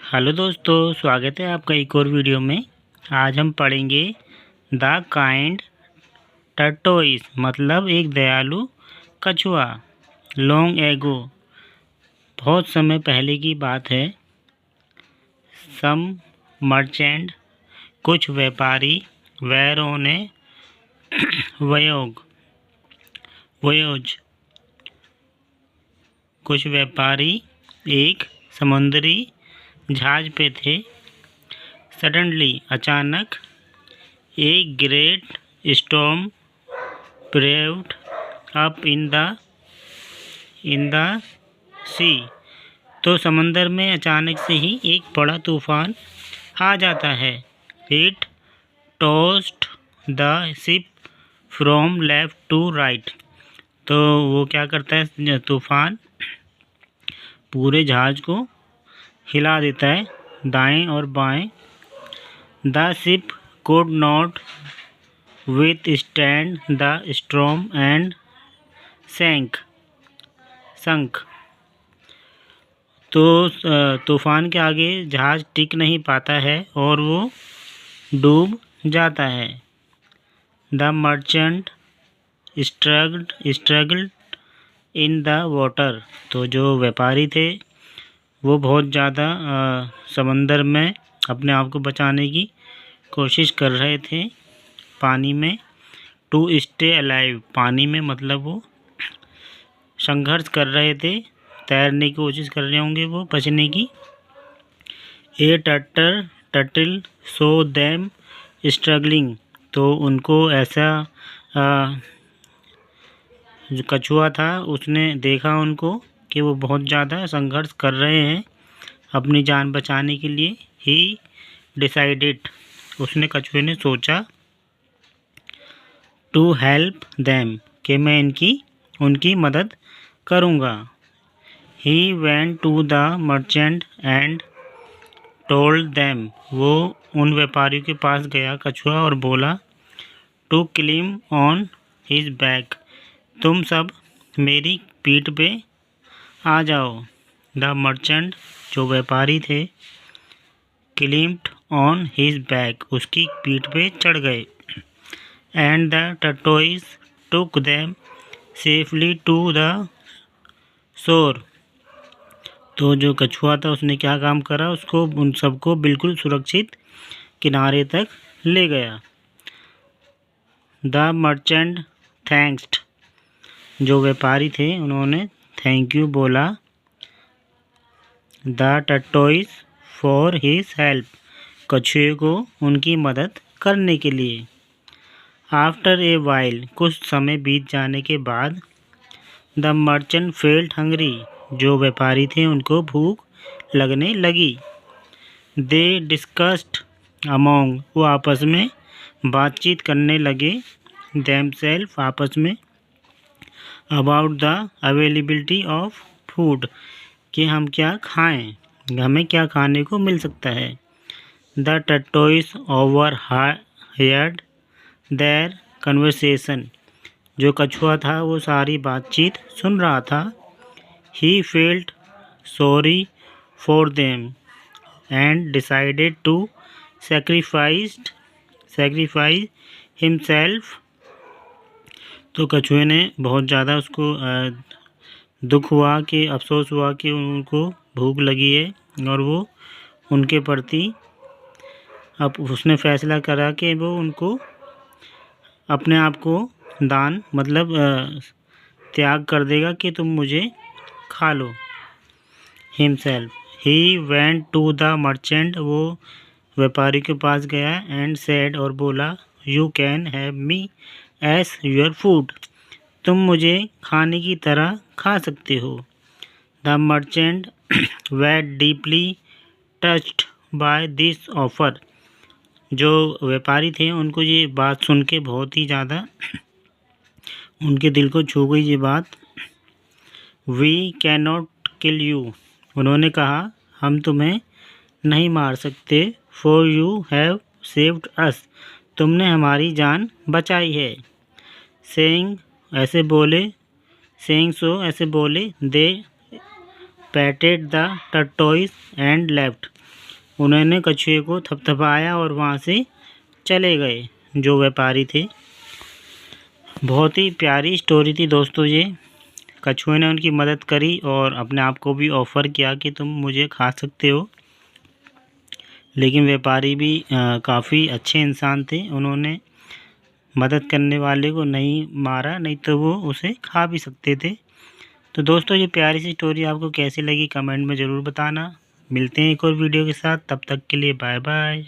Hello दोस्तों, स्वागत है आपका एक और वीडियो में। आज हम पढ़ेंगे द काइंड टर्टोइस, मतलब एक दयालु कछुआ। लॉन्ग एगो, बहुत समय पहले की बात है। सम मर्चेंट, कुछ व्यापारी। वेर ऑन ए वयोज, कुछ व्यापारी एक समुद्री जहाज पे थे। सडनली, अचानक, एक great storm brewed up in the sea. तो समंदर में अचानक से ही एक बड़ा तूफान आ जाता है। It tossed the ship from left to right. तो वो क्या करता है, तूफान पूरे जहाज को हिला देता है दाएं और बाएं। The ship could not withstand the storm and sunk। तो तूफान के आगे जहाज टिक नहीं पाता है और वो डूब जाता है। The merchant struggled in the water. तो जो व्यापारी थे वो बहुत ज़्यादा समंदर में अपने आप को बचाने की कोशिश कर रहे थे, पानी में। टू स्टे अलाइव, पानी में मतलब वो संघर्ष कर रहे थे, तैरने की कोशिश कर रहे होंगे वो बचने की। ए टर्टल सो देम स्ट्रगलिंग। तो उनको ऐसा जो कछुआ था उसने देखा उनको कि वो बहुत ज़्यादा संघर्ष कर रहे हैं अपनी जान बचाने के लिए। ही डिसाइडेड, उसने कछुए ने सोचा, टू हेल्प देम, कि मैं उनकी मदद करूँगा। He went to the merchant and told them. वो उन व्यापारियों के पास गया कछुआ और बोला, to climb on his back, तुम सब मेरी पीठ पे आ जाओ। द मर्चेंट, जो व्यापारी थे, क्लिम्ड ऑन हिज बैक, उसकी पीठ पे चढ़ गए। And the tortoise took them safely to the shore. तो जो कछुआ था उसने क्या काम करा, उसको उन सबको बिल्कुल सुरक्षित किनारे तक ले गया। द मर्चेंट थैंक्स्ड, जो व्यापारी थे उन्होंने थैंक यू बोला द टर्टोइस फॉर हिज हेल्प, कछुए को उनकी मदद करने के लिए। आफ्टर ए वाइल, कुछ समय बीत जाने के बाद, द मर्चेंट फेल्ट हंग्री, जो व्यापारी थे उनको भूख लगने लगी। दे डिस्कस्ड अमोंग, वो आपस में बातचीत करने लगे। देमसेल्फ, आपस में। About the availability of food, कि हम क्या खाएं, हमें क्या खाने को मिल सकता है। The tortoise overheard their conversation, जो कछुआ था वो सारी बातचीत सुन रहा था। He felt sorry for them and decided to sacrifice himself. तो कछुए ने बहुत ज़्यादा उसको दुख हुआ, कि अफसोस हुआ कि उनको भूख लगी है और वो उनके प्रति अब उसने फैसला करा कि वो उनको अपने आप को दान मतलब त्याग कर देगा कि तुम मुझे खा लो। Himself, he went to the merchant, वो व्यापारी के पास गया। एंड सेड, और बोला, you can have me as your food, तुम मुझे खाने की तरह खा सकते हो। The merchant were deeply touched by this offer, जो व्यापारी थे उनको ये बात सुन के बहुत ही ज़्यादा उनके दिल को छू गई ये बात। We can not kill you, उन्होंने कहा, हम तुम्हें नहीं मार सकते। For you have saved us, तुमने हमारी जान बचाई है। सेइंग, ऐसे बोले, सेइंग सो, ऐसे बोले, दे पैटेड द टर्टोइस एंड लेफ्ट, उन्होंने कछुए को थपथपाया और वहाँ से चले गए जो व्यापारी थे। बहुत ही प्यारी स्टोरी थी दोस्तों ये। कछुए ने उनकी मदद करी और अपने आप को भी ऑफ़र किया कि तुम मुझे खा सकते हो, लेकिन व्यापारी भी काफ़ी अच्छे इंसान थे। उन्होंने मदद करने वाले को नहीं मारा, नहीं तो वो उसे खा भी सकते थे। तो दोस्तों ये प्यारी सी स्टोरी आपको कैसी लगी कमेंट में ज़रूर बताना। मिलते हैं एक और वीडियो के साथ, तब तक के लिए बाय बाय।